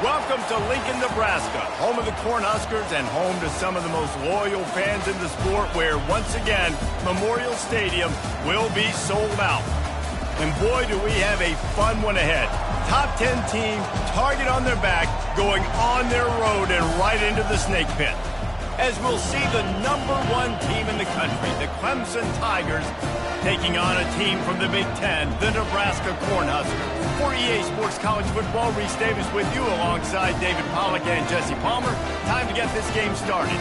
Welcome to Lincoln, Nebraska, home of the Cornhuskers and home to some of the most loyal fans in the sport where, once again, Memorial Stadium will be sold out. And boy, do we have a fun one ahead. Top 10 team, target on their back, going on their road and right into the snake pit. As we'll see the #1 team in the country, the Clemson Tigers, taking on a team from the Big Ten, the Nebraska Cornhuskers. For EA Sports College Football, Reese Davis with you alongside David Pollack and Jesse Palmer. Time to get this game started.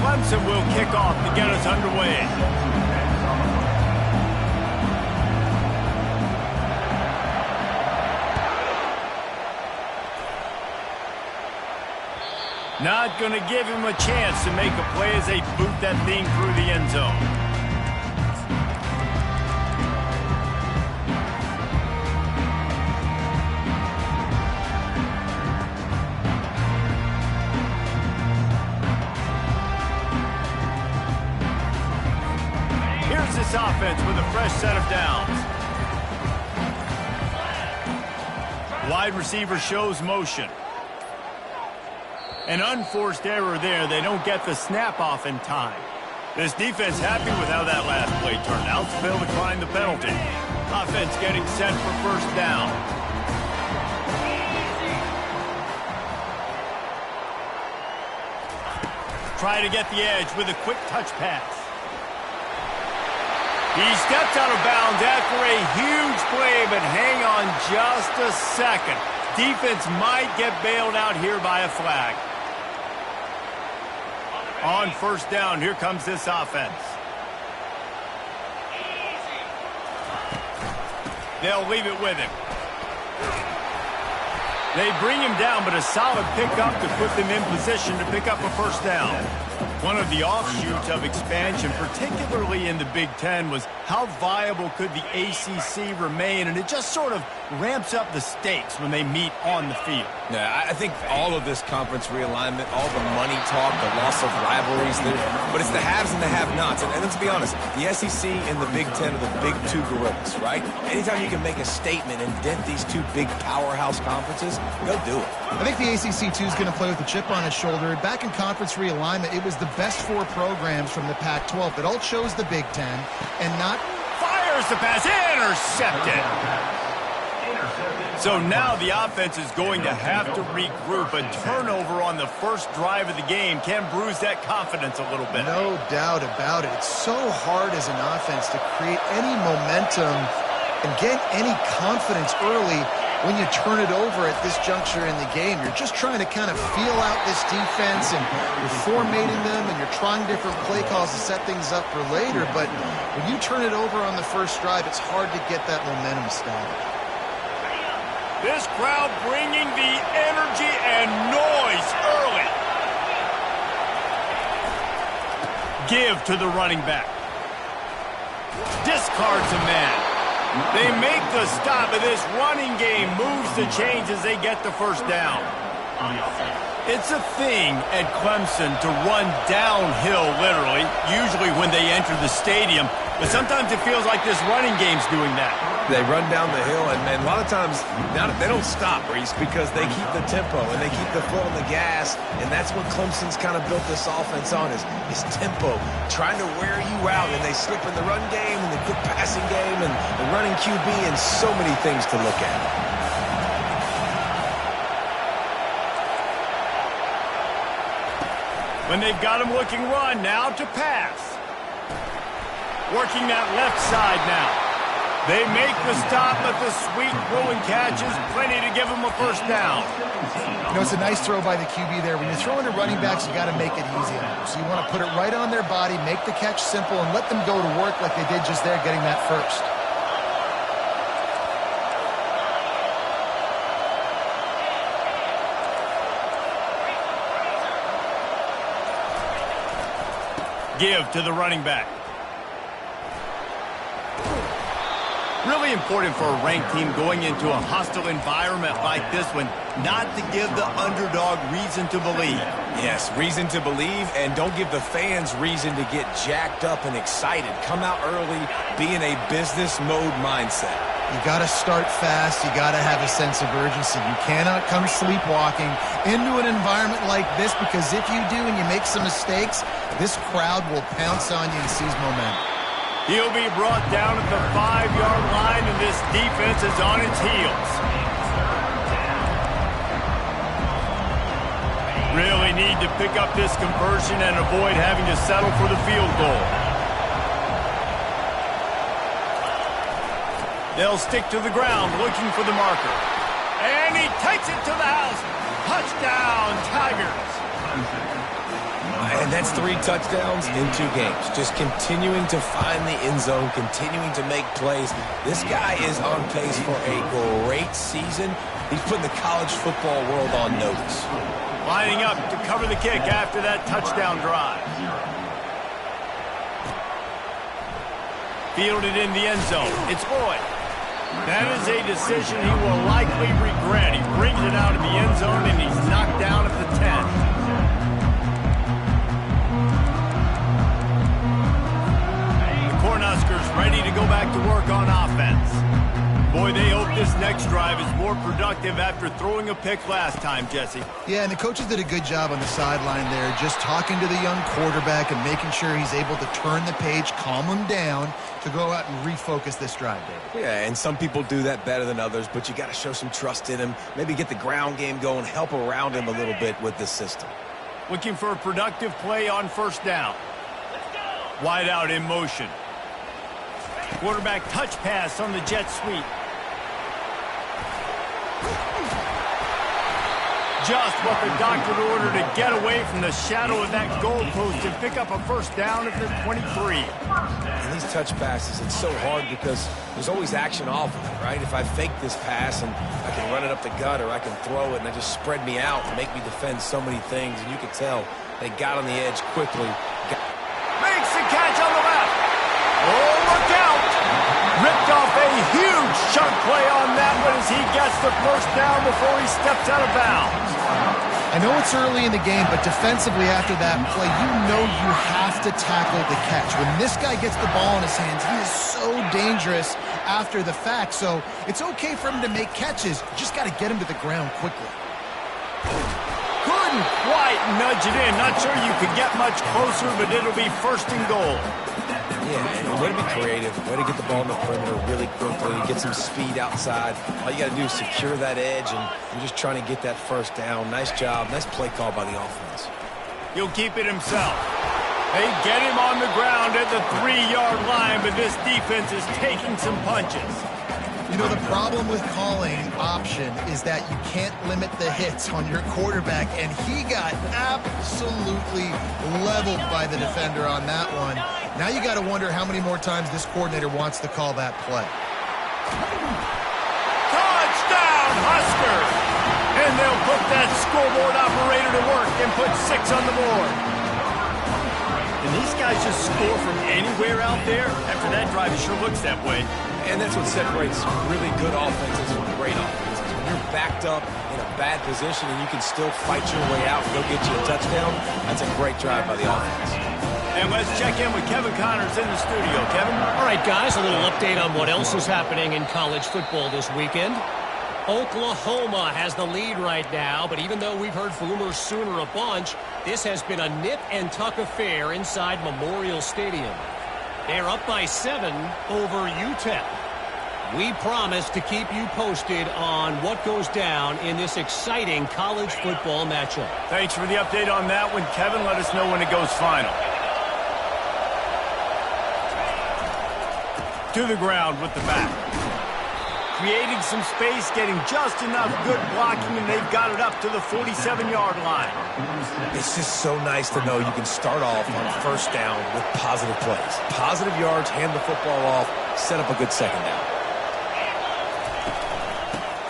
Clemson will kick off to get us underway. Not going to give him a chance to make a play as they boot that thing through the end zone. Here's this offense with a fresh set of downs. Wide receiver shows motion. An unforced error there. They don't get the snap off in time. This defense happy with how that last play turned out, so they'll decline the penalty. Offense getting set for first down. Try to get the edge with a quick touch pass. He steps out of bounds after a huge play, but hang on just a second. Defense might get bailed out here by a flag. On first down, here comes this offense. They'll leave it with him. They bring him down, but a solid pickup to put them in position to pick up a first down. One of the offshoots of expansion, particularly in the Big Ten, was how viable could the ACC remain, and it just sort of ramps up the stakes when they meet on the field. Yeah, I think all of this conference realignment, all the money talk, the loss of rivalries, but it's the haves and the have-nots. And let's be honest, the SEC and the Big Ten are the big two gorillas, right? Anytime you can make a statement and dent these two big powerhouse conferences, they'll do it. I think the ACC, too, is going to play with a chip on his shoulder. Back in conference realignment, it was the best 4 programs from the Pac-12 that all chose the Big Ten and not... Fires the pass, intercepted. So now the offense is going to have to regroup. A turnover on the first drive of the game can bruise that confidence a little bit. No doubt about it. It's so hard as an offense to create any momentum and get any confidence early when you turn it over at this juncture in the game. You're just trying to kind of feel out this defense, and you're formatting them, and you're trying different play calls to set things up for later. But when you turn it over on the first drive, it's hard to get that momentum started. This crowd bringing the energy and noise early. Give to the running back. Discards a man. They make the stop, but this running game moves the chains as they get the first down. It's a thing at Clemson to run downhill, literally, usually when they enter the stadium. But sometimes it feels like this running game's doing that. They run down the hill, and a lot of times now they don't stop, Reese, because they keep the tempo and they keep the foot on the gas, and that's what Clemson's kind of built this offense on, is tempo, trying to wear you out, and they slip in the run game and the quick passing game and the running QB and so many things to look at. When they've got him looking run, now to pass. Working that left side now. They make the stop, but the sweet rolling catch is plenty to give them a first down. You know, it's a nice throw by the QB there. When you're throwing to running backs, you got to make it easy on them. So you want to put it right on their body, make the catch simple, and let them go to work like they did just there, getting that first. Give to the running back. Really important for a ranked team going into a hostile environment like this one, not to give the underdog reason to believe. Yes, reason to believe, and don't give the fans reason to get jacked up and excited. Come out early, be in a business mode mindset. You got to start fast. You got to have a sense of urgency. You cannot come sleepwalking into an environment like this, because if you do and you make some mistakes, this crowd will pounce on you and seize momentum. He'll be brought down at the 5-yard line, and this defense is on its heels. Really need to pick up this conversion and avoid having to settle for the field goal. They'll stick to the ground looking for the marker. And he takes it to the house. Touchdown, Tigers. And that's 3 touchdowns in 2 games. Just continuing to find the end zone, continuing to make plays. This guy is on pace for a great season. He's putting the college football world on notice. Lining up to cover the kick after that touchdown drive. Fielded in the end zone. It's Boyd. That is a decision he will likely regret. He brings it out of the end zone, and he's knocked down at the 10. Cornhuskers ready to go back to work on offense. Boy, they hope this next drive is more productive after throwing a pick last time, Jesse. Yeah, and the coaches did a good job on the sideline there, just talking to the young quarterback and making sure he's able to turn the page, calm him down, to go out and refocus this drive, David. Yeah, and some people do that better than others, but you got to show some trust in him. Maybe get the ground game going, help around him a little bit with this system. Looking for a productive play on first down. Wide out in motion. Quarterback touch pass on the jet sweep. Just what the doctor ordered to get away from the shadow of that goalpost and pick up a first down at the 23. And these touch passes, it's so hard because there's always action off of it, right? If I fake this pass and I can run it up the gut, or I can throw it and it just spread me out and make me defend so many things, and you can tell they got on the edge quickly. Makes the catch on the left. Oh, look out! Ripped off a huge chunk play on that one as he gets the first down before he steps out of bounds. I know it's early in the game, but defensively after that play, you know you have to tackle the catch. When this guy gets the ball in his hands, he is so dangerous after the fact. So it's okay for him to make catches. You just got to get him to the ground quickly. Couldn't quite nudge it in. Not sure you could get much closer, but it'll be first and goal. Yeah, way to be creative, way to get the ball in the perimeter really quickly, get some speed outside. All you got to do is secure that edge, and you're just trying to get that first down. Nice job, nice play call by the offense. He'll keep it himself. They get him on the ground at the 3-yard line, but this defense is taking some punches. You know, the problem with calling option is that you can't limit the hits on your quarterback, and he got absolutely leveled by the defender on that one. Now you got to wonder how many more times this coordinator wants to call that play. Touchdown, Huskers! And they'll put that scoreboard operator to work and put 6 on the board. And these guys just score from anywhere out there? After that drive, it sure looks that way. And that's what separates really good offenses from great offenses. When you're backed up in a bad position and you can still fight your way out and go get you a touchdown, that's a great drive by the offense. And let's check in with Kevin Connors in the studio. Kevin? All right, guys, a little update on what else is happening in college football this weekend. Oklahoma has the lead right now, but even though we've heard Boomer Sooner a bunch, this has been a nip and tuck affair inside Memorial Stadium. They're up by 7 over UTEP. We promise to keep you posted on what goes down in this exciting college football matchup. Thanks for the update on that one, Kevin. Let us know when it goes final. To the ground with the back. Creating some space, getting just enough good blocking, and they've got it up to the 47-yard line. It's just so nice to know you can start off on first down with positive plays. Positive yards, hand the football off, set up a good second down.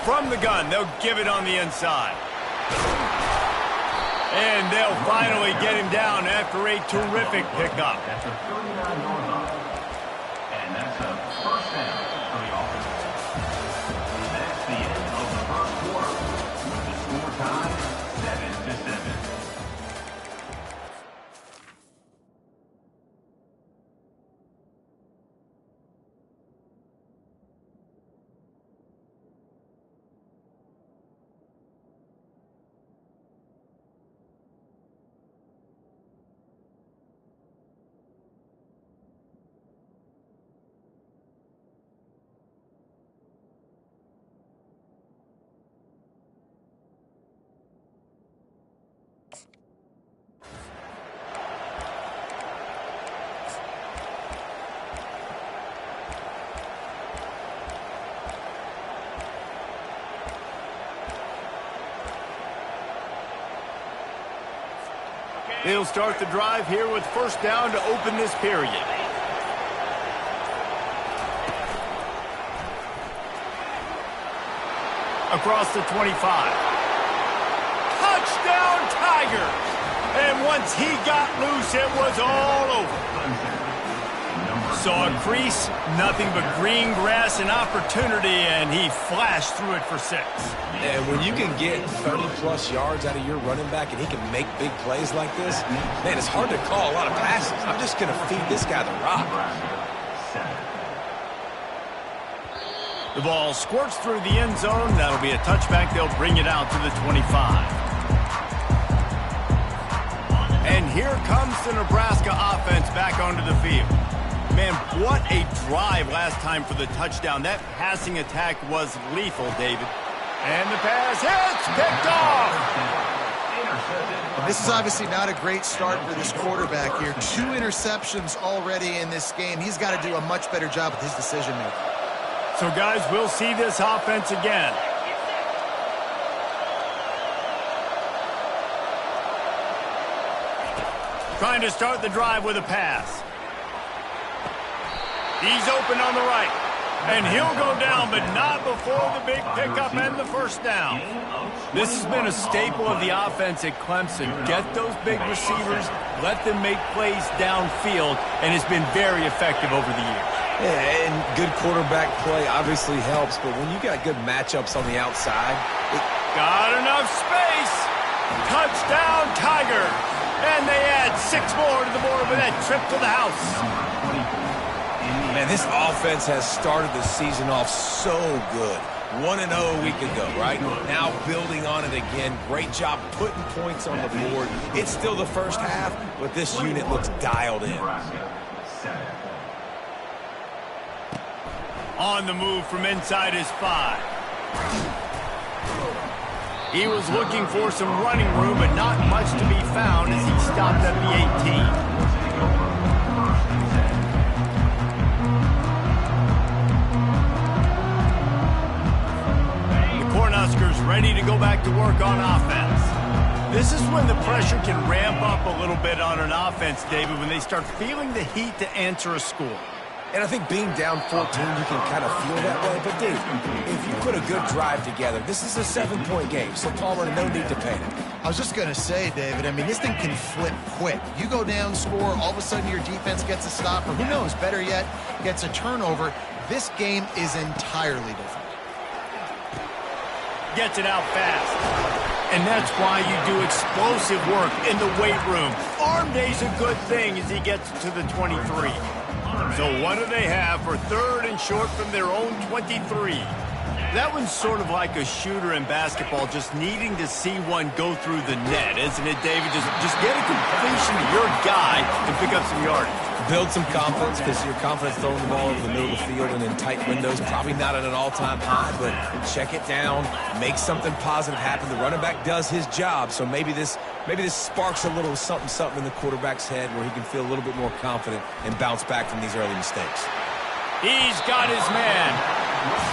From the gun, they'll give it on the inside. And they'll finally get him down after a terrific pickup. He'll start the drive here with first down to open this period. Across the 25. Touchdown, Tigers! And once he got loose, it was all over. Saw a crease, nothing but green grass and opportunity, and he flashed through it for 6. And when you can get 30-plus yards out of your running back and he can make big plays like this, man, it's hard to call a lot of passes. I'm just going to feed this guy the rock. The ball squirts through the end zone. That'll be a touchback. They'll bring it out to the 25. And here comes the Nebraska offense back onto the field. Man, what a drive last time for the touchdown. That passing attack was lethal, David. And the pass hits, picked off. This is obviously not a great start for this quarterback here. 2 interceptions already in this game. He's got to do a much better job with his decision-making. So, guys, we'll see this offense again. Trying to start the drive with a pass. He's open on the right. And he'll go down, but not before the big pickup and the first down. This has been a staple of the offense at Clemson. Get those big receivers, let them make plays downfield, and it's been very effective over the years. Yeah, and good quarterback play obviously helps, but when you got good matchups on the outside... Got enough space! Touchdown, Tigers! And they add 6 more to the board with that trip to the house. Man, this offense has started the season off so good. 1-0 a week ago, right? Now building on it again. Great job putting points on the board. It's still the first half, but this unit looks dialed in. On the move from inside his 5. He was looking for some running room, but not much to be found as he stopped at the 18. The Cornhuskers ready to go back to work on offense. This is when the pressure can ramp up a little bit on an offense, David, when they start feeling the heat to answer a score. And I think being down 14, you can kind of feel that way. But, dude, if you put a good drive together, this is a 7-point game. So, Palmer, no need to panic. I was just going to say, David, I mean, this thing can flip quick. You go down, score, all of a sudden your defense gets a stop, or who knows, better yet, gets a turnover. This game is entirely different. Gets it out fast. And that's why you do explosive work in the weight room. Arm day's a good thing as he gets to the 23. So what do they have for 3rd and short from their own 23? That one's sort of like a shooter in basketball, just needing to see one go through the net, isn't it, David? Just get a completion to your guy and pick up some yardage. Build some confidence, because your confidence throwing the ball over the middle of the field and in tight windows, probably not at an all-time high, but check it down, make something positive happen. The running back does his job, so maybe this sparks a little something in the quarterback's head where he can feel a little bit more confident and bounce back from these early mistakes. He's got his man.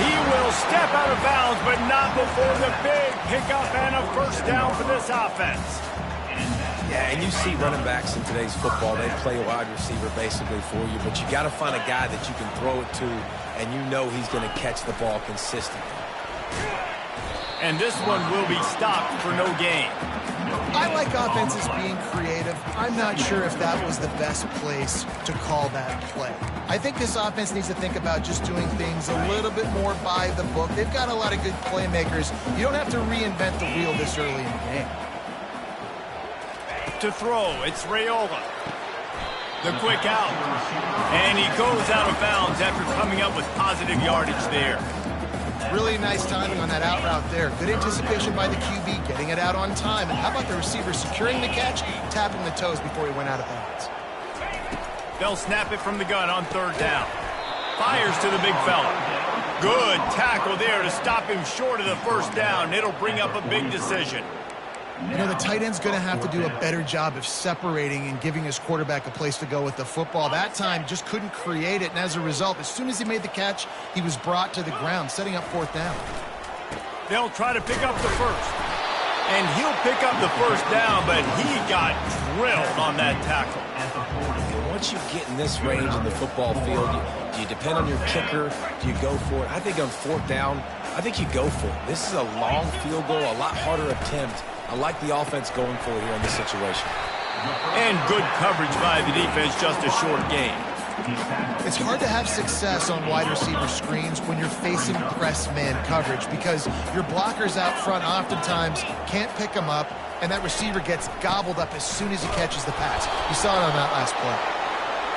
He will step out of bounds, but not before the big pickup and a first down for this offense. Yeah, and you see running backs in today's football, they play a wide receiver basically for you, but you got to find a guy that you can throw it to, and you know he's going to catch the ball consistently. And this one will be stopped for no gain. I like offenses being creative. I'm not sure if that was the best place to call that play. I think this offense needs to think about just doing things a little bit more by the book. They've got a lot of good playmakers. You don't have to reinvent the wheel this early in the game. To throw, it's Raiola. The quick out. And he goes out of bounds after coming up with positive yardage there. Really nice timing on that out route there. Good anticipation by the QB, getting it out on time. And how about the receiver securing the catch, tapping the toes before he went out of bounds? They'll snap it from the gun on 3rd down. Fires to the big fella. Good tackle there to stop him short of the first down. It'll bring up a big decision. You know, the tight end's going to have to do a better job of separating and giving his quarterback a place to go with the football. That time just couldn't create it, and as a result, as soon as he made the catch, he was brought to the ground, setting up 4th down. They'll try to pick up the first. And he'll pick up the first down, but he got drilled on that tackle. Once you get in this range in the football field, do you depend on your kicker? Do you go for it? I think on fourth down, I think you go for it. This is a long field goal, a lot harder attempt. I like the offense going for it here in this situation. And good coverage by the defense, just a short gain. It's hard to have success on wide receiver screens when you're facing press man coverage because your blockers out front oftentimes can't pick them up, and that receiver gets gobbled up as soon as he catches the pass. You saw it on that last play.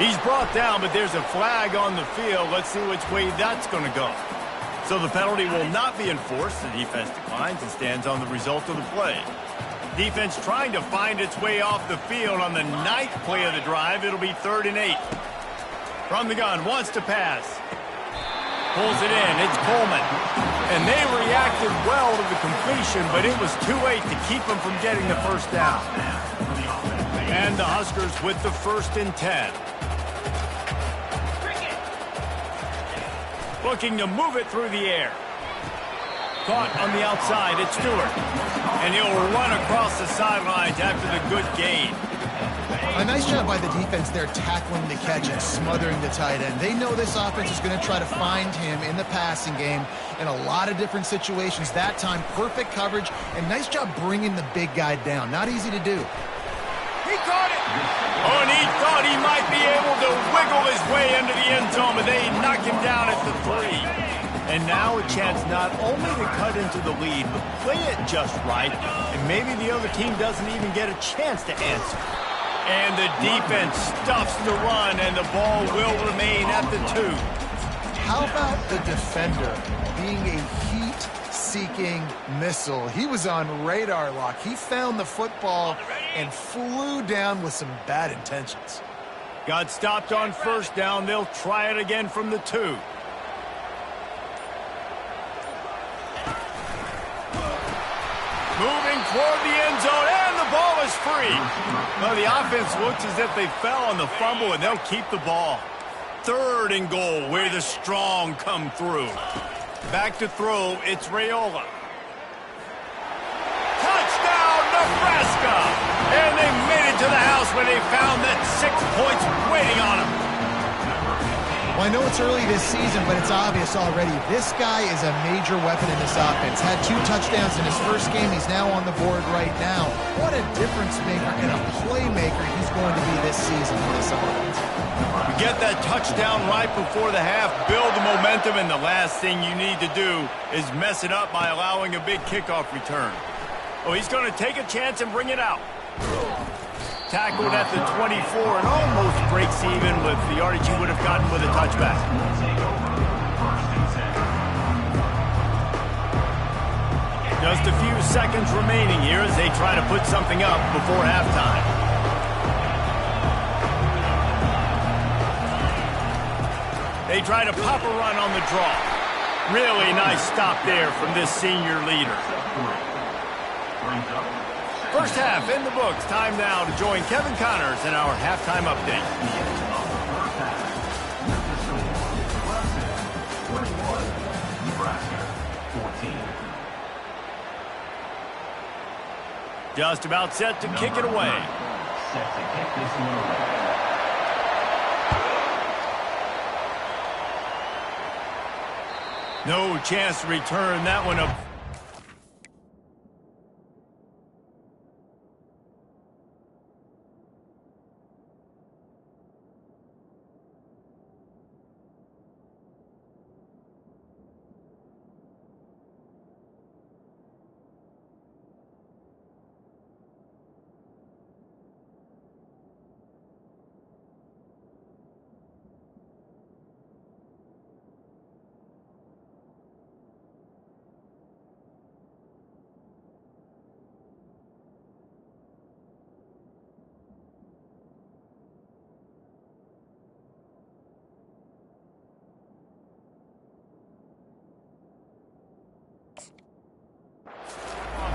He's brought down, but there's a flag on the field. Let's see which way that's going to go. So the penalty will not be enforced. The defense declines and stands on the result of the play. Defense trying to find its way off the field on the 9th play of the drive. It'll be 3rd and 8. From the gun, wants to pass. Pulls it in, it's Coleman. And they reacted well to the completion, but it was too late to keep them from getting the first down. And the Huskers with the 1st and 10. Looking to move it through the air. Caught on the outside, it's Stewart. And he'll run across the sidelines after the good gain. A nice job by the defense there tackling the catch and smothering the tight end. They know this offense is going to try to find him in the passing game in a lot of different situations. That time, perfect coverage, and nice job bringing the big guy down. Not easy to do. He caught it! Oh, and he thought he might be able to wiggle his way into the end zone, but they knock him down at the 3. And now a chance not only to cut into the lead, but play it just right, and maybe the other team doesn't even get a chance to answer. And the defense stuffs the run, and the ball will remain at the 2. How about the defender being a heat-seeking missile? He was on radar lock. He found the football and flew down with some bad intentions. Got stopped on first down. They'll try it again from the 2. Moving toward the end zone, and the ball is free. Well, the offense looks as if they fell on the fumble, and they'll keep the ball. 3rd and goal, where the strong come through. Back to throw, it's Raiola. Touchdown, Nebraska! And they made it to the house when they found that 6 points waiting on them. Well, I know it's early this season, but it's obvious already. This guy is a major weapon in this offense. Had 2 touchdowns in his first game. He's now on the board right now. What a difference maker and a playmaker he's going to be this season in this offense. You get that touchdown right before the half, build the momentum, and the last thing you need to do is mess it up by allowing a big kickoff return. Oh, he's going to take a chance and bring it out. Tackled at the 24 and almost breaks even with the yardage he would have gotten with a touchback. Just a few seconds remaining here as they try to put something up before halftime. They try to pop a run on the draw. Really nice stop there from this senior leader. First half in the books. Time now to join Kevin Connors in our halftime update. Just about set to kick it away. No chance to return that one up.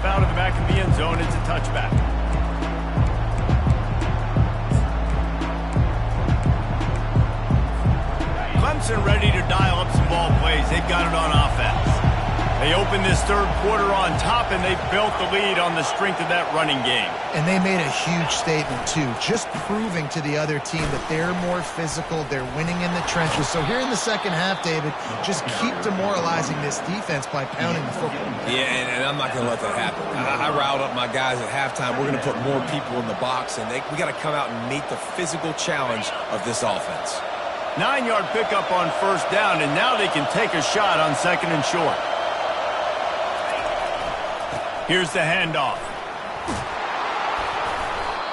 Out of the back of the end zone, it's a touchback. Clemson ready to dial up some ball plays. They've got it on offense. They opened this third quarter on top, and they built the lead on the strength of that running game. And they made a huge statement, too, just proving to the other team that they're more physical, they're winning in the trenches. So here in the second half, David, just keep demoralizing this defense by pounding the football. Yeah, and I'm not going to let that happen. I riled up my guys at halftime. We're going to put more people in the box, and we got to come out and meet the physical challenge of this offense. 9-yard pickup on first down, and now they can take a shot on second and short. Here's the handoff.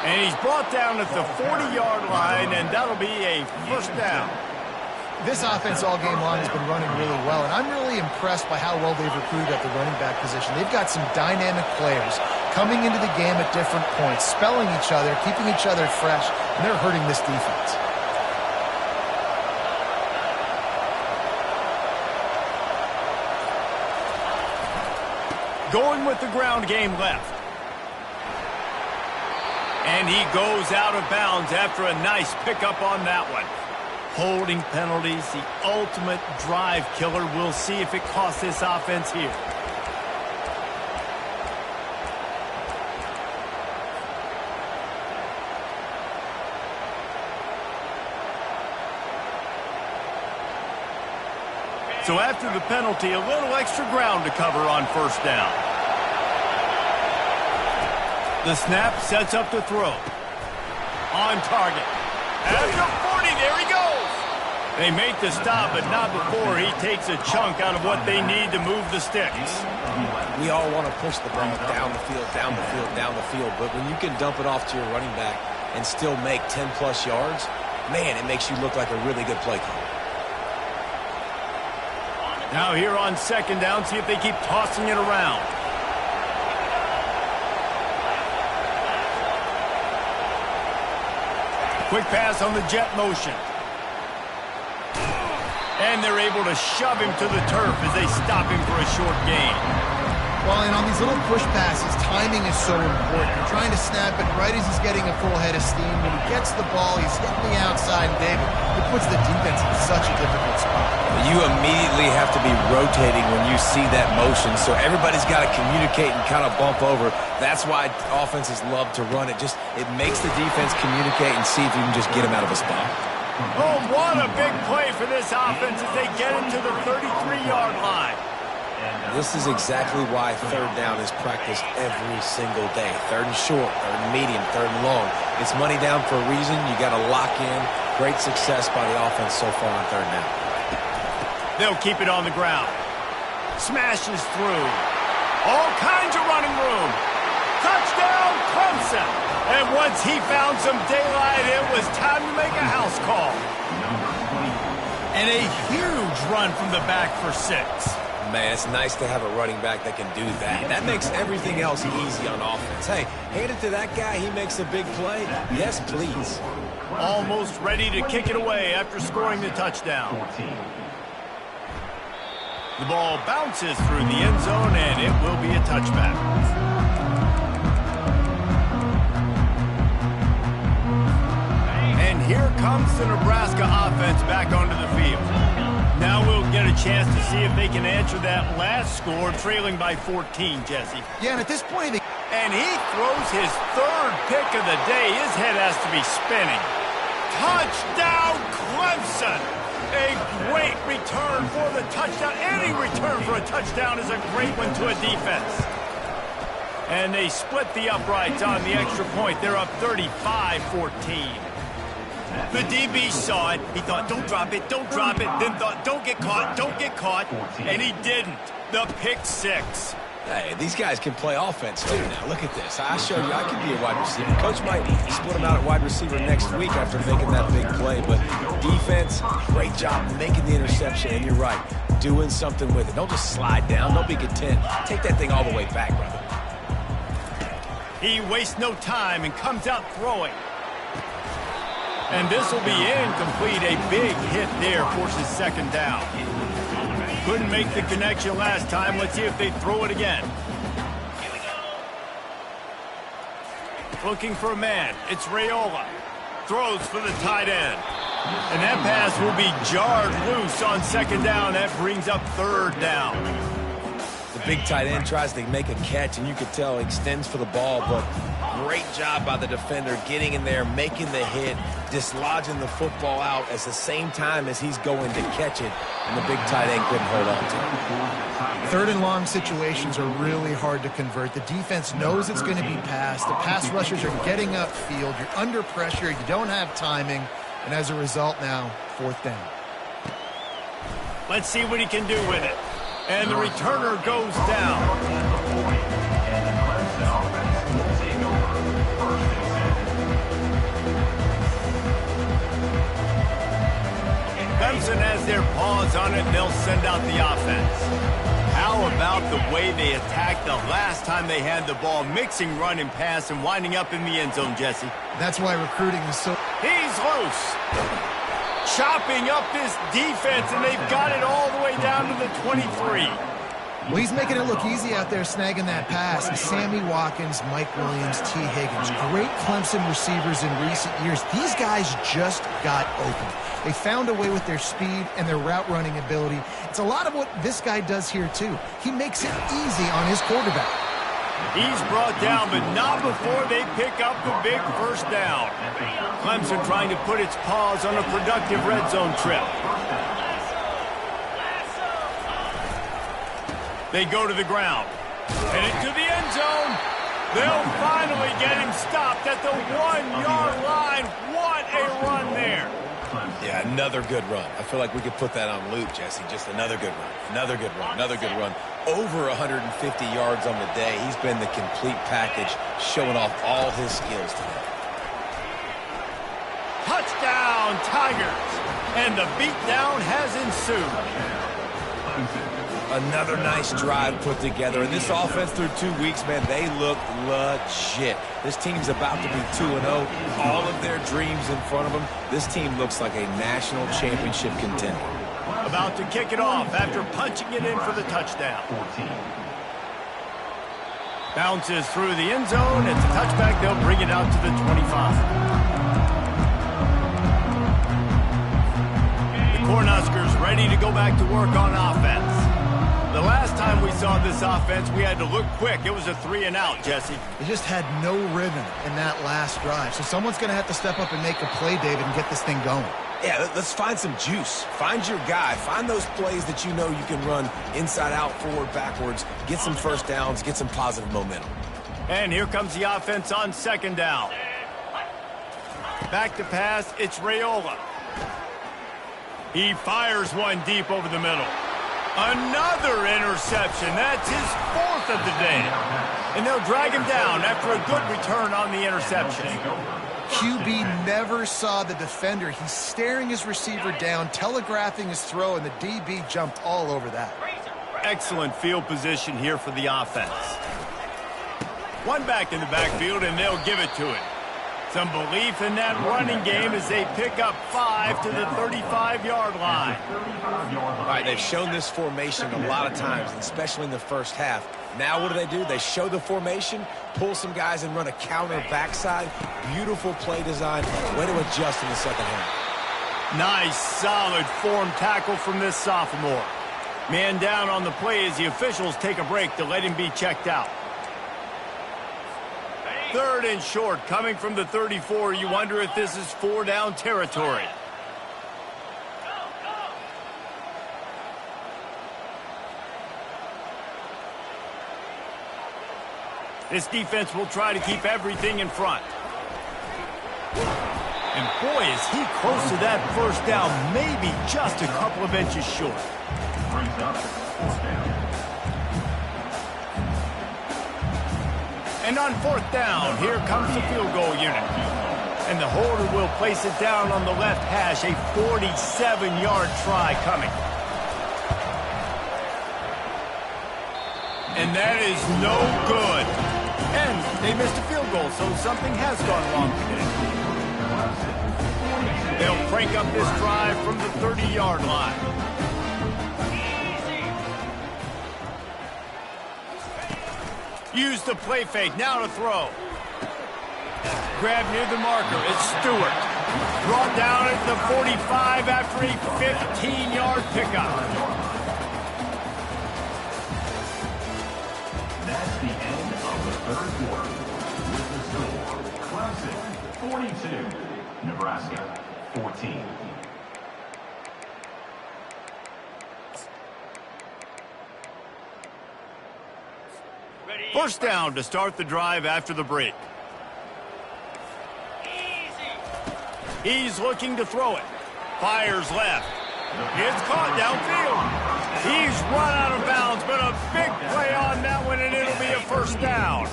And he's brought down at the 40-yard line, and that'll be a first down. This offense all game long has been running really well, and I'm really impressed by how well they've recruited at the running back position. They've got some dynamic players coming into the game at different points, spelling each other, keeping each other fresh, and they're hurting this defense. Going with the ground game left. And he goes out of bounds after a nice pickup on that one. Holding penalties, the ultimate drive killer. We'll see if it costs this offense here. So after the penalty, a little extra ground to cover on first down. The snap sets up the throw. On target. At the 40, there he goes. They make the stop, but not before he takes a chunk out of what they need to move the sticks. We all want to push the ball down the field, down the field, down the field, but when you can dump it off to your running back and still make 10-plus yards, man, it makes you look like a really good play caller. Now here on second down, see if they keep tossing it around. Quick pass on the jet motion. And they're able to shove him to the turf as they stop him for a short gain. Well, and on these little push passes, timing is so important. You're trying to snap it right as he's getting a full head of steam. When he gets the ball, he's hitting the outside, and David, it puts the defense in such a difficult spot. You immediately have to be rotating when you see that motion, so everybody's got to communicate and kind of bump over. That's why offenses love to run it. It makes the defense communicate and see if you can just get him out of a spot. Oh, what a big play for this offense as they get him to the 33-yard line. This is exactly why third down is practiced every single day. Third and short, third and medium, third and long. It's money down for a reason. You got to lock in. Great success by the offense so far on third down. They'll keep it on the ground. Smashes through. All kinds of running room. Touchdown, Clemson. And once he found some daylight, it was time to make a house call. And a huge run from the back for 6. Man, it's nice to have a running back that can do that. That makes everything else easy on offense. Hey, hand it to that guy. He makes a big play. Yes, please. Almost ready to kick it away after scoring the touchdown. The ball bounces through the end zone, and it will be a touchback. And here comes the Nebraska offense back onto the field. Now we'll get a chance to see if they can answer that last score, trailing by 14, Jesse. Yeah, and at this point... And he throws his third pick of the day. His head has to be spinning. Touchdown, Clemson! A great return for the touchdown. Any return for a touchdown is a great one to a defense. And they split the uprights on the extra point. They're up 35-14. The DB saw it. He thought, don't drop it, don't drop it. Then thought, don't get caught, don't get caught. And he didn't. The pick 6. Hey, these guys can play offense too now. Look at this. I showed you I could be a wide receiver. Coach might split him out at wide receiver next week after making that big play. But defense, great job making the interception. And you're right, doing something with it. Don't just slide down. Don't be content. Take that thing all the way back, brother. He wastes no time and comes out throwing. And this will be incomplete. A big hit there forces second down. Couldn't make the connection last time. Let's see if they throw it again. Looking for a man. It's Raiola. Throws for the tight end. And that pass will be jarred loose on second down. That brings up third down. big tight end tries to make a catch, and you could tell he extends for the ball, but great job by the defender getting in there, making the hit, dislodging the football out at the same time as he's going to catch it, and the big tight end couldn't hold on to it. Third and long situations are really hard to convert. The defense knows it's going to be passed. The pass rushers are getting upfield. You're under pressure. You don't have timing. And as a result now, fourth down. Let's see what he can do with it. And the returner goes down. Clemson has their paws on it, and they'll send out the offense. How about the way they attacked the last time they had the ball, mixing run and pass and winding up in the end zone, Jesse? That's why recruiting is so... He's loose. Chopping up this defense, and they've got it all the way down to the 23. Well, he's making it look easy out there snagging that pass. Sammy Watkins, Mike Williams, T. Higgins. Great Clemson receivers in recent years. These guys just got open. They found a way with their speed and their route running ability. It's a lot of what this guy does here, too. He makes it easy on his quarterback. He's brought down, but not before they pick up the big first down. Clemson trying to put its paws on a productive red zone trip. They go to the ground. And into the end zone. They'll finally get him stopped at the 1-yard line. What a run there. Yeah, another good run. I feel like we could put that on loop, Jesse. Just another good run. Another good run. Another good run. Over 150 yards on the day. He's been the complete package, showing off all his skills today. Touchdown, Tigers. And the beatdown has ensued. Another nice drive put together. And this offense through 2 weeks, man, they look legit. This team's about to be 2-0. All of their dreams in front of them. This team looks like a national championship contender. About to kick it off after punching it in for the touchdown. Bounces through the end zone. It's a touchback. They'll bring it out to the 25. The Cornhuskers ready to go back to work on offense. The last time we saw this offense, we had to look quick. It was a 3-and-out, Jesse. They just had no rhythm in that last drive. So someone's going to have to step up and make a play, David, and get this thing going. Yeah, let's find some juice. Find your guy. Find those plays that you know you can run inside out, forward, backwards. Get some first downs. Get some positive momentum. And here comes the offense on second down. Back to pass. It's Raiola. He fires one deep over the middle. Another interception. That's his fourth of the day. And they'll drag him down after a good return on the interception. QB never saw the defender. He's staring his receiver down, telegraphing his throw, and the DB jumped all over that. Excellent field position here for the offense. One back in the backfield, and they'll give it to him. Some belief in that running game as they pick up 5 to the 35-yard line. All right, they've shown this formation a lot of times, especially in the first half. Now what do? They show the formation, pull some guys and run a counter backside. Beautiful play design. Way to adjust in the second half. Nice, solid form tackle from this sophomore. Man down on the play as the officials take a break to let him be checked out. Third and short, coming from the 34. You wonder if this is 4-down territory. This defense will try to keep everything in front. And boy, is he close to that first down, maybe just a couple of inches short. And on fourth down, here comes the field goal unit. And the holder will place it down on the left hash, a 47-yard try coming. And that is no good. And they missed a field goal, so something has gone wrong today. They'll crank up this drive from the 30-yard line. Use the play fake, now to throw. Grab near the marker, it's Stewart. Brought down at the 45 after a 15-yard pickup. third quarter with the score Clemson 42, Nebraska 14. First down to start the drive after the break. He's looking to throw it. Fires left. It's caught downfield. He's run out of bounds, but a big play on that one, and it'll be a first down.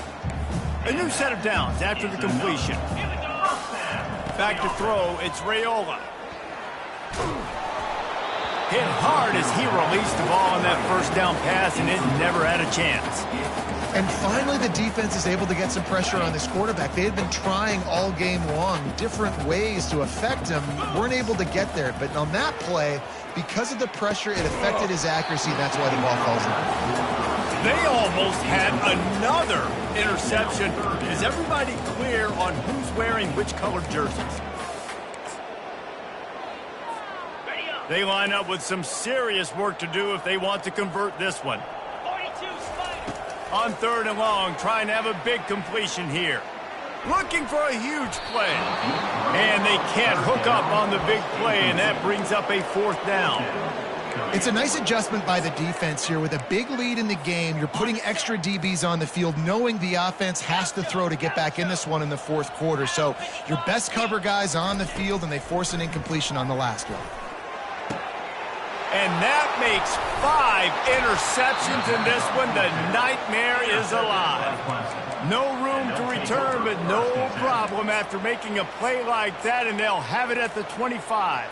A new set of downs after the completion. Back to throw, it's Raiola. Hit hard as he released the ball on that first down pass, and it never had a chance. And finally, the defense is able to get some pressure on this quarterback. They had been trying all game long different ways to affect him. Weren't able to get there. But on that play, because of the pressure, it affected his accuracy. That's why the ball falls in. They almost had another interception. Is everybody clear on who's wearing which colored jerseys? They line up with some serious work to do if they want to convert this one. On third and long, trying to have a big completion here. Looking for a huge play. And they can't hook up on the big play, and that brings up a fourth down. It's a nice adjustment by the defense here. With a big lead in the game, you're putting extra DBs on the field, knowing the offense has to throw to get back in this one in the fourth quarter. So your best cover guys on the field, and they force an incompletion on the last one. And that makes 5 interceptions in this one. The nightmare is alive. No room to return, but no problem after making a play like that, and they'll have it at the 25.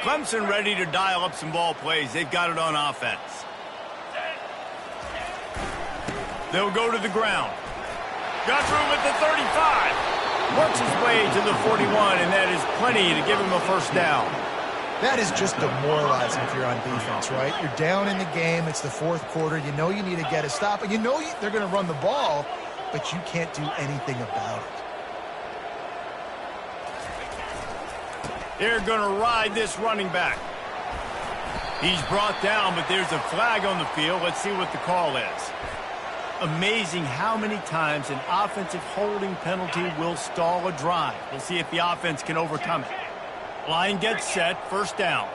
Clemson ready to dial up some ball plays. They've got it on offense. They'll go to the ground. Got room at the 35. Works his way to the 41, and that is plenty to give him a first down. That is just demoralizing if you're on defense, right? You're down in the game. It's the fourth quarter. You know you need to get a stop, and you know they're going to run the ball, but you can't do anything about it. They're going to ride this running back. He's brought down, but there's a flag on the field. Let's see what the call is. Amazing how many times an offensive holding penalty will stall a drive. We'll see if the offense can overcome it. Line gets set, first down.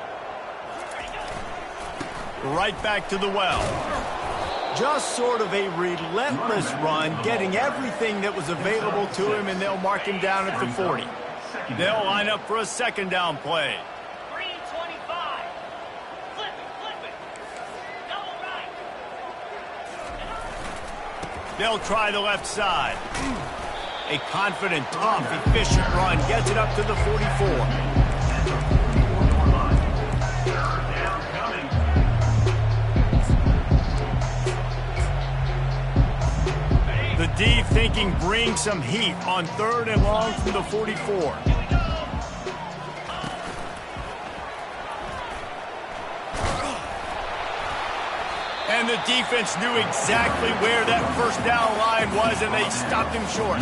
Right back to the well. Just sort of a relentless run, getting everything that was available to him, and they'll mark him down at the 40. They'll line up for a second down play. 325. Flip it. Double right. They'll try the left side. A confident, tough, efficient run gets it up to the 44. The D thinking bring some heat on third and long from the 44. And the defense knew exactly where that first down line was, and they stopped him short.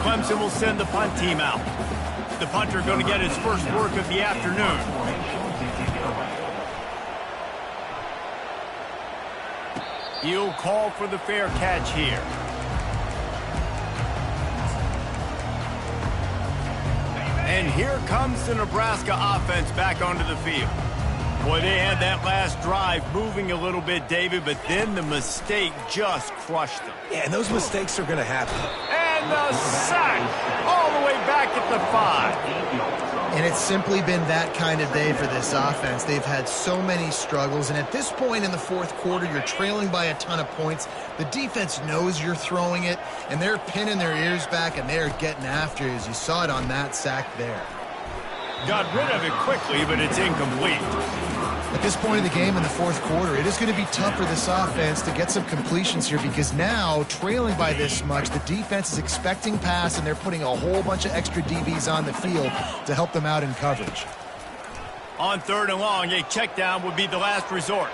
Clemson will send the punt team out. The punter going to get his first work of the afternoon. He'll call for the fair catch here. And here comes the Nebraska offense back onto the field. Boy, they had that last drive moving a little bit, David, but then the mistake just crushed them. Yeah, and those mistakes are going to happen. And the sack all the way back at the 5. And it's simply been that kind of day for this offense. They've had so many struggles, and at this point in the fourth quarter, you're trailing by a ton of points. The defense knows you're throwing it, and they're pinning their ears back, and they're getting after it, as you saw it on that sack there. Got rid of it quickly, but it's incomplete. At this point in the game in the fourth quarter, it is going to be tough for this offense to get some completions here, because now, trailing by this much, the defense is expecting pass, and they're putting a whole bunch of extra DBs on the field to help them out in coverage. On third and long, a check down would be the last resort.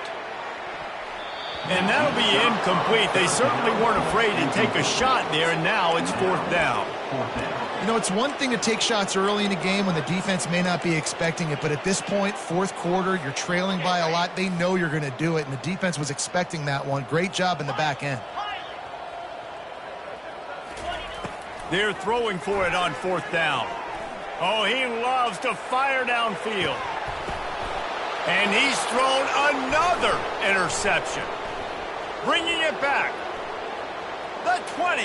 And that'll be incomplete. They certainly weren't afraid to take a shot there, and now it's 4th down. You know, it's one thing to take shots early in a game when the defense may not be expecting it, but at this point, 4th quarter, you're trailing by a lot. They know you're going to do it, and the defense was expecting that one. Great job in the back end. They're throwing for it on 4th down. Oh, he loves to fire downfield. And he's thrown another interception. Bringing it back. The 20.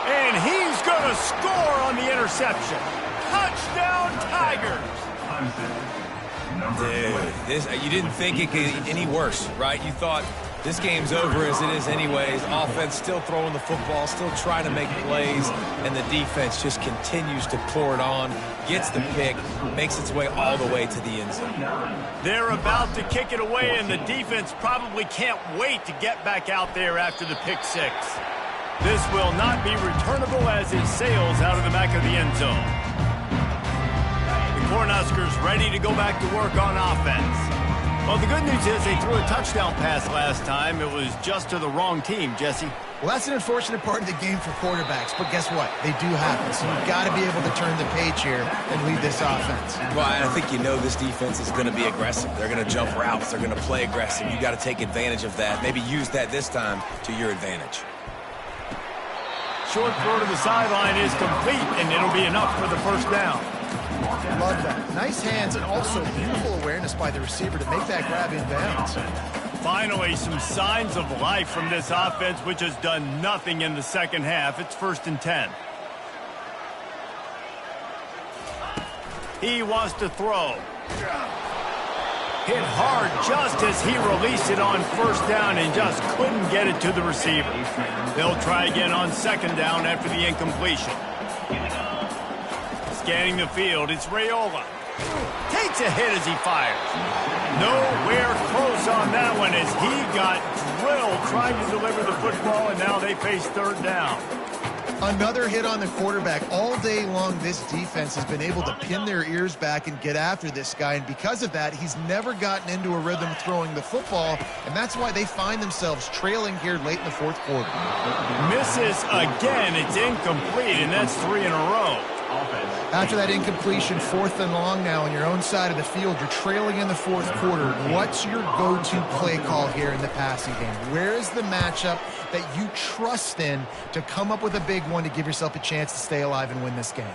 And he's going to score on the interception. Touchdown, Tigers. Dude, you didn't think it could get any worse, right? You thought this game's over as it is anyways. Offense still throwing the football, still trying to make plays, and the defense just continues to pour it on, gets the pick, makes its way all the way to the end zone. They're about to kick it away, and the defense probably can't wait to get back out there after the pick six. This will not be returnable as it sails out of the back of the end zone. The Cornhuskers ready to go back to work on offense. Well, the good news is they threw a touchdown pass last time. It was just to the wrong team, Jesse. Well, that's an unfortunate part of the game for quarterbacks, but guess what? They do happen, so you've got to be able to turn the page here and lead this offense. Well, I think you know this defense is going to be aggressive. They're going to jump routes. They're going to play aggressive. You got to take advantage of that. Maybe use that this time to your advantage. Short throw to the sideline is complete, and it'll be enough for the first down. Love that. Nice hands and also beautiful awareness by the receiver to make that grab in bounds. Finally, some signs of life from this offense, which has done nothing in the second half. It's 1st and 10. He wants to throw. Hit hard just as he released it on 1st down and just couldn't get it to the receiver. They'll try again on 2nd down after the incompletion. Scanning the field, it's Raiola. Takes a hit as he fires. Nowhere close on that one as he got drilled trying to deliver the football, and now they face 3rd down. Another hit on the quarterback. All day long, this defense has been able to pin their ears back and get after this guy, and because of that, he's never gotten into a rhythm throwing the football, and that's why they find themselves trailing here late in the 4th quarter. Misses again. It's incomplete, and that's 3 in a row. After that incompletion, 4th and long now on your own side of the field, you're trailing in the 4th quarter. What's your go-to play call here in the passing game? Where is the matchup that you trust in to come up with a big one to give yourself a chance to stay alive and win this game?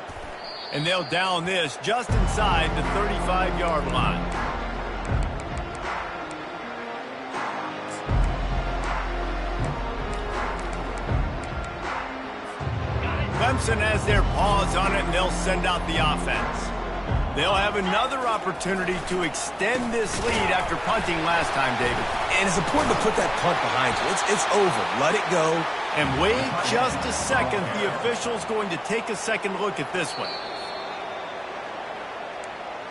And they'll down this just inside the 35-yard line. Clemson has their paws on it, and they'll send out the offense. They'll have another opportunity to extend this lead after punting last time, David. And it's important to put that punt behind you. It's over. Let it go. And wait just a second. The official's going to take a second look at this one.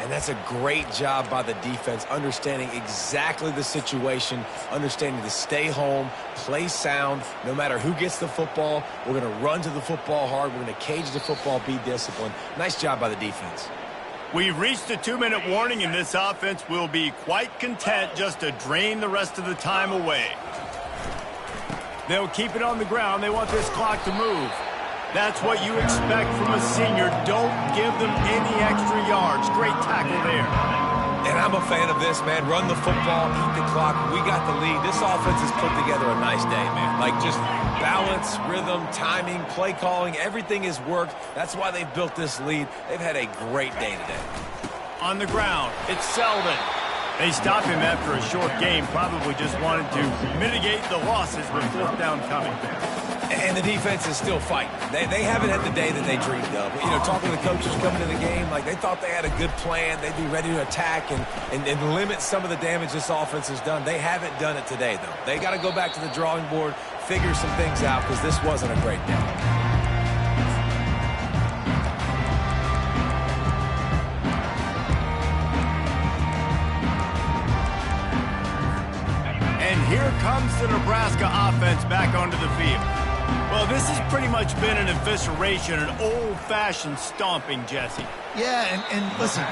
And that's a great job by the defense, understanding exactly the situation, understanding to stay home, play sound. No matter who gets the football, we're going to run to the football hard. We're going to cage the football, be disciplined. Nice job by the defense. We've reached the 2-minute warning, and this offense will be quite content just to drain the rest of the time away. They'll keep it on the ground. They want this clock to move. That's what you expect from a senior. Don't give them any extra yards. Great tackle there. And I'm a fan of this, man. Run the football, keep the clock. We got the lead. This offense has put together a nice day, man. Like just balance, rhythm, timing, play calling, everything has worked. That's why they've built this lead. They've had a great day today. On the ground, it's Selden. They stopped him after a short game. Probably just wanted to mitigate the losses with 4th down coming. And the defense is still fighting. They haven't had the day that they dreamed of. You know, talking to the coaches coming to the game, like they thought they had a good plan. They'd be ready to attack and limit some of the damage this offense has done. They haven't done it today, though. They got to go back to the drawing board, figure some things out, because this wasn't a great day. And here comes the Nebraska offense back onto the field. Well, this has pretty much been an evisceration, an old-fashioned stomping, Jesse. Yeah, and listen,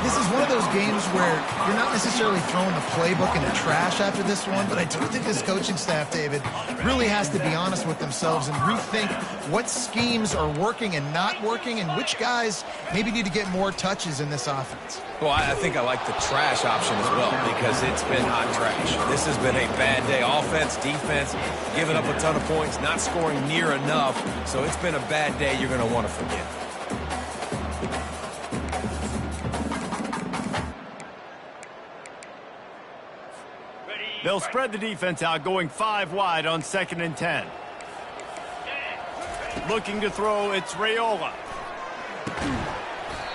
this is one of those games where you're not necessarily throwing the playbook in the trash after this one, but I do think this coaching staff, David, really has to be honest with themselves and rethink what schemes are working and not working and which guys maybe need to get more touches in this offense. Well, I think I like the trash option as well because it's been hot trash. This has been a bad day. Offense, defense, giving up a ton of points, not scoring near enough. So it's been a bad day you're going to want to forget. They'll spread the defense out, going 5 wide on 2nd and 10. Looking to throw, it's Raiola.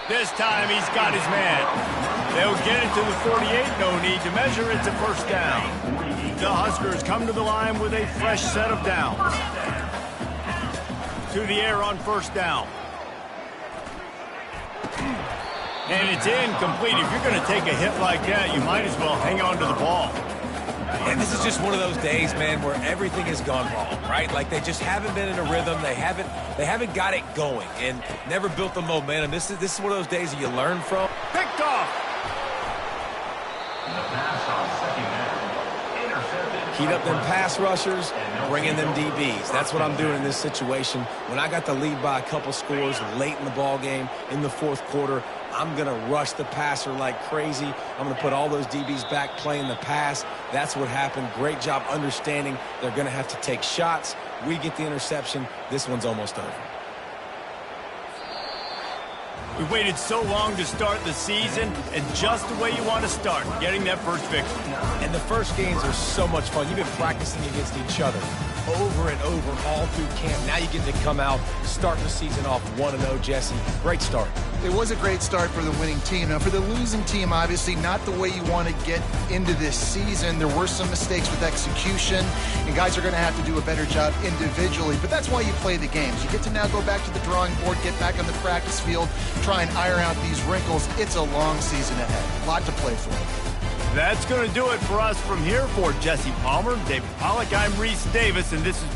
This time he's got his man. They'll get it to the 48, no need to measure, it's a first down. The Huskers come to the line with a fresh set of downs. To the air on first down. And it's incomplete. If you're going to take a hit like that, you might as well hang on to the ball. And this is just one of those days, man, where everything has gone wrong, right? Like they just haven't been in a rhythm. They haven't got it going and never built the momentum. This is one of those days that you learn from. Picked off. The pass on 2nd down. Intercepted. Heat up them pass rushers, bring in them DBs. That's what I'm doing in this situation. When I got the lead by a couple scores late in the ball game in the 4th quarter, I'm going to rush the passer like crazy. I'm going to put all those DBs back playing the pass. That's what happened. Great job understanding they're going to have to take shots. We get the interception. This one's almost over. We waited so long to start the season, and just the way you want to start, getting that first victory. And the first games are so much fun. You've been practicing against each other over and over all through camp. Now you get to come out, start the season off 1-0, Jesse. Great start. It was a great start for the winning team. Now, for the losing team, obviously not the way you want to get into this season. There were some mistakes with execution, and guys are going to have to do a better job individually. But that's why you play the games. You get to now go back to the drawing board, get back on the practice field, try and iron out these wrinkles. It's a long season ahead. A lot to play for. That's going to do it for us from here. For Jesse Palmer, David Pollack, I'm Reese Davis, and this has